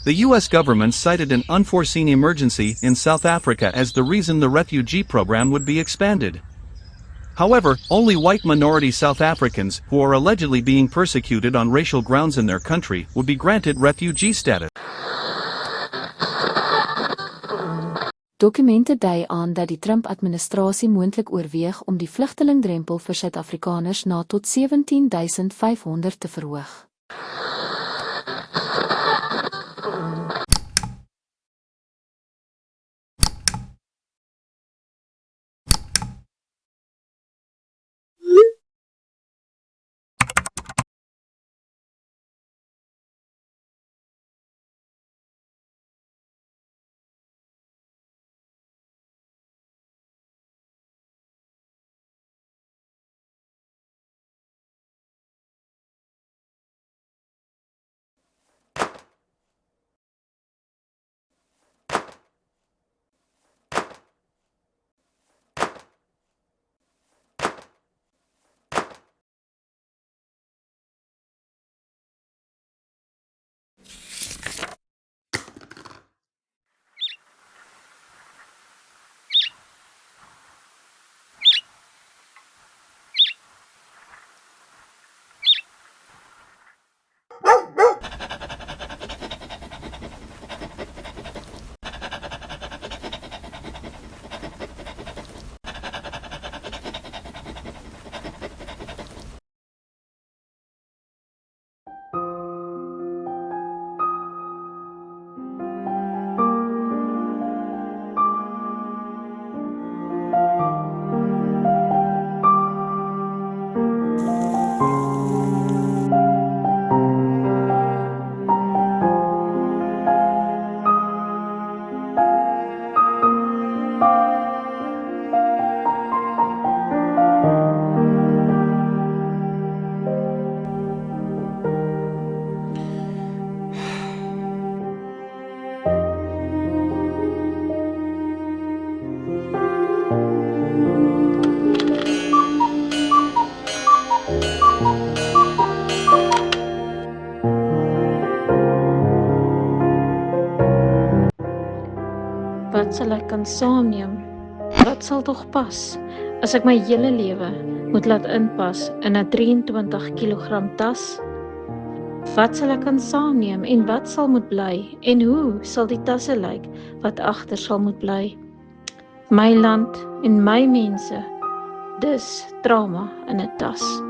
The US government cited an unforeseen emergency in South Africa as the reason the refugee program would be expanded. However, only white minority South Africans who are allegedly being persecuted on racial grounds in their country would be granted refugee status. Dokumente dui aan dat die Trump-administrasie moontlik oorweeg om die vlugtelingdrempel vir Suid-Afrikaners na tot 17.500 te verhoog. Wat sal ek kan saamneem? Wat sal tog pas, as ek my hele lewe moet laat inpas in 'n 23 kg tas? Wat sal ek kan saamneem en wat sal moet bly? En hoe sal die tasse lyk wat agter sal moet bly? My land en my mense, dis trauma in 'n tas.